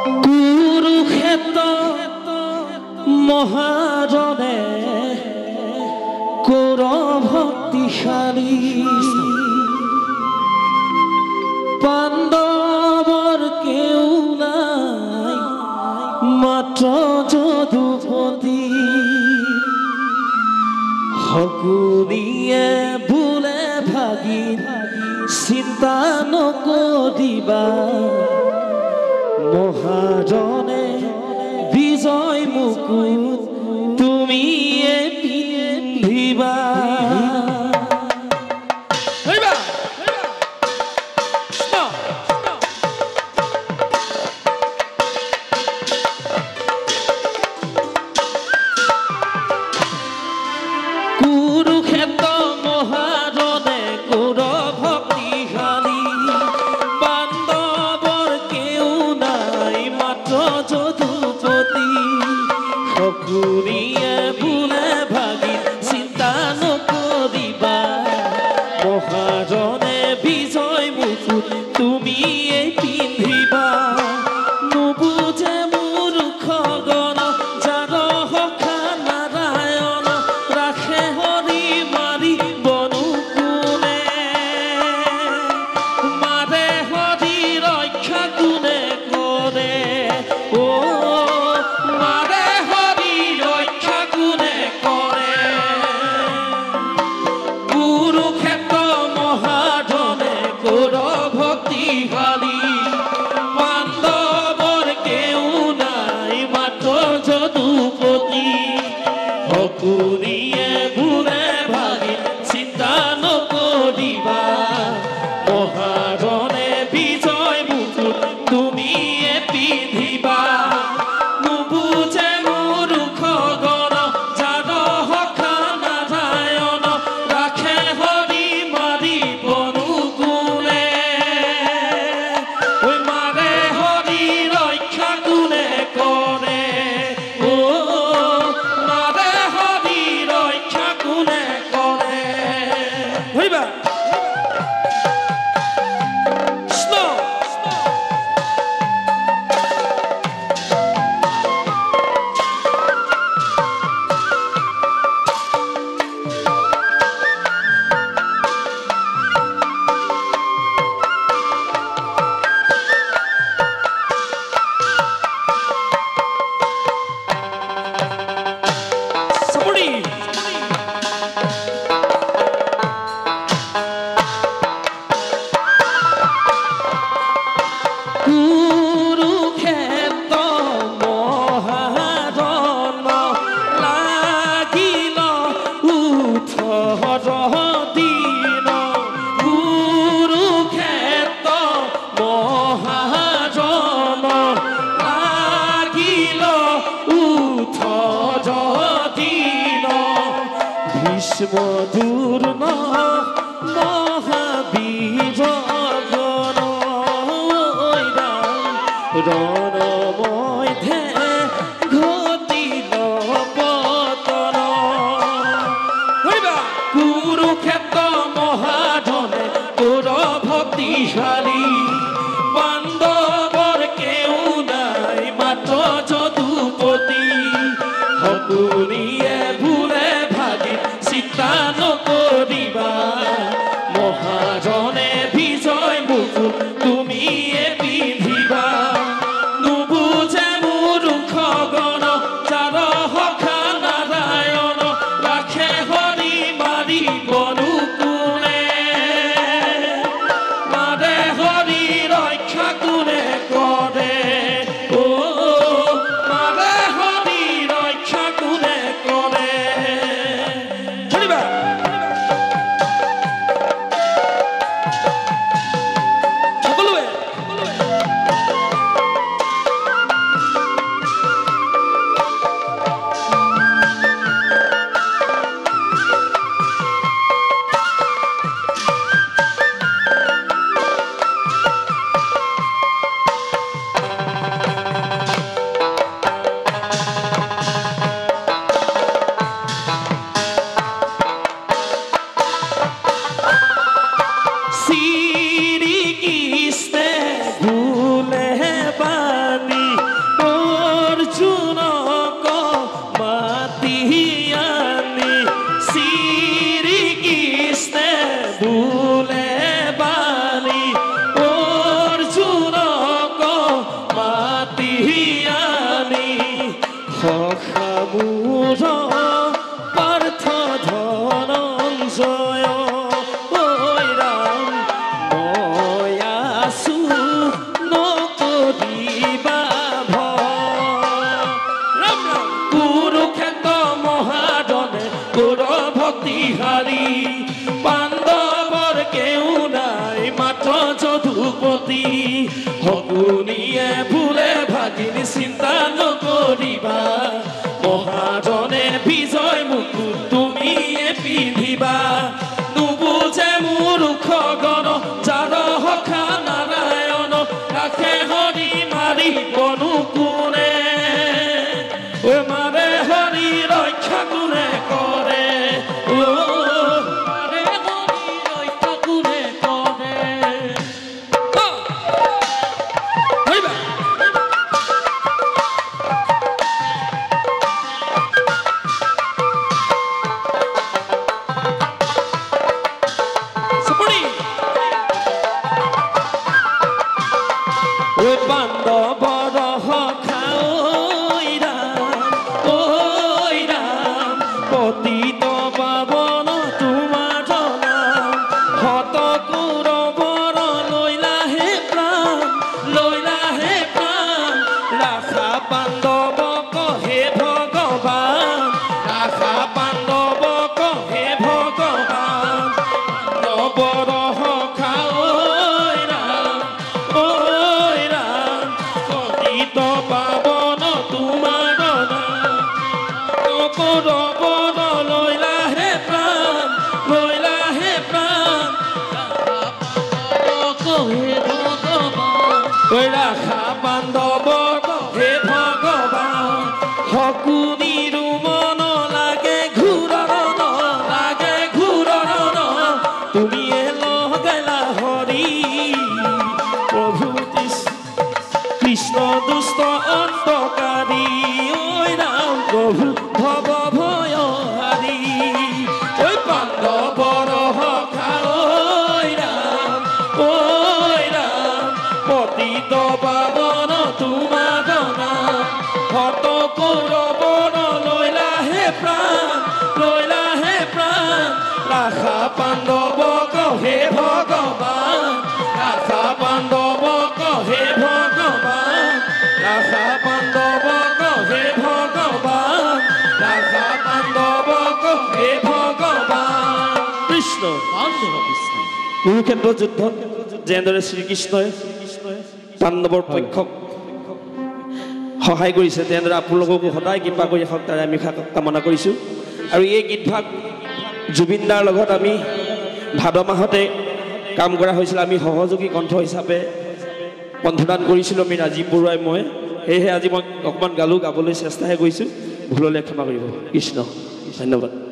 কুৰুক্ষেত্ৰ মহাজনে কৰ ভক্তিশালী পাণ্ডৱৰ কেও নাই মাত্ৰ যদুপতি সকলোৱে বোলে ভাগি চিন্তা নকৰিবা মহাজনে বিজয় মুকুট তুমিয়ে পিন্ধিবা কুৰুক্ষেত্ৰ মহাজনে কৰ ভক্তিশালী পাণ্ডৱৰ কেও নাই মাত্ৰ যদুপতি সকলোৱে বোলে ভাগি চিন্তা নকৰিবা মহাজনে বিজয় মুকুট তুমিয়ে পিন্ধিবা নুবুজে মূৰ্খগণ যাৰ সখা নাৰায়ণ ৰাখে হৰি মাৰি বনু কোনে মাৰে হৰি ৰক্ষা কোনে কৰে অ মাৰে হৰি ৰক্ষা কোনে কৰে কুৰুক্ষেত্ৰ মহাজনে কৰ ভক্তিশালী পাণ্ডৱৰ কেও নাই মাত্ৰ যদুপতি সকলোৱে বোলে ভাগি চিন্তা নকৰিবা মহাজনে বিজয় মুকুট তুমিয়ে পিন্ধিবা নুবুজে মূৰ্খগণ যাৰ সখা নাৰায়ণ ৰাখে হৰি মাৰি বনু কোনে ঐ মাৰে হৰি ৰক্ষা কোনে কৰে অ মাৰে হৰি ৰক্ষা কোনে কৰে হৰিবা কৃষ্ণ চাপৰি কুৰুক্ষেত্ৰ মহাজন লাগিল 18 দিন কুৰুক্ষেত্ৰ মহাজন লাগিল 18 দিন ভীষ্ম দুৰ্ণ মহাবীৰ ৰণমধ্যে ঘটিল পতন কুৰুক্ষেত্ৰ মহাজনে কৰ ভক্তিশালী পাণ্ডৱৰ কেও নাই মাত্ৰ যদুপতি সকলোৱে বোলে ভাগি চিন্তা নকৰিবা মহাজনে বিজয় মুকুট তুমিয়ে পিন্ধিবা নুবুজে মূৰ্খগণ যাৰ সখা নাৰায়ণ ৰাখে হৰি মাৰি বনু কোনে মাৰে হৰি ৰক্ষা কোনে কৰে অ মাৰে হৰি ৰক্ষা কোনে কৰে ধৰিবা সকলোৱে সুৰ পাৰ্থ ধনঞ্জয় ঐ ৰাম মই আছো নকৰিবা ভয় ৰাম ৰাম কুৰুক্ষেত্ৰ মহাৰণে কৌৰৱ ভক্তিহাৰী পাণ্ডৱৰ কেও নাই মাত্ৰ যদুপতি শকুনিয়ে ভুলে ভাগিনী চিন্তা নকৰিবা মহাৰণে বিজয় মুকুট তুমিয়ে পিন্ধিবা নুবুজে মূৰ্খ গণ যাৰ সখা নাৰায়ণ ৰাখে হৰি মাৰিবনো কোনে ঐ মাৰে হৰি ৰক্ষা কোনে কৰে মাৰে হৰি ৰক্ষা কোনে কৰে পাণ্ডৱৰ সখা ঐ ৰাম পতিত পাৱন তোমাৰ নাম হত কৌৰৱৰ লৈলাহে প্ৰাণ ৰাখা পাণ্ডৱক হে ভগৱান ৰাখা পাণ্ডৱক হে ভগৱান পাণ্ডৱৰ সখা পাৱন তোমাৰ কৌৰৱৰ লৈলাহে প্ৰাণ ৰাখা পাণ্ডৱক হে ভগৱান শকুনিৰো মন লাগে ঘূৰণ তুমিয়ে লগাইলা হৰি প্ৰভু কৃষ্ণ দুষ্ট অন্তকাৰী ঐ ৰাম প্ৰভু ভৱ ভয়হাৰী ঐ পাণ্ডৱৰ সখা ঐ ৰাম পতিত পাৱন তোমাৰ নাম হত কৌৰৱৰ লৈলাহে প্ৰাণ ৰাখা পাণ্ডৱক হে ভগৱান ৰাখা পাণ্ডৱক হে ভগৱান ৰাখা পাণ্ডৱক হে ভগৱান ৰাখা পাণ্ডৱক হে ভগৱান কৃষ্ণ কুৰুক্ষেত্ৰ যুদ্ধত যেনেদৰে শ্ৰীকৃষ্ণই পাণ্ডৱৰ পক্ষক সহায় কৰিছে তেনেদৰে আপোনালোককো সদায় কৃপা কৰি হওক তাৰে আমি কামনা কৰিছোঁ আৰু এই গীতভাগ জুবিন দাৰ লগত আমি ভাদ মাহতে কাম কৰা হৈছিল আমি সহযোগী কণ্ঠ হিচাপে কণ্ঠদান কৰিছিলোঁ আমি ৰাজীৱ বৰুৱাই মই সেয়েহে আজি মই অকণমান গাবলৈ চেষ্টাহে কৰিছোঁ ভুললৈ ক্ষমা কৰিব কৃষ্ণ ধন্যবাদ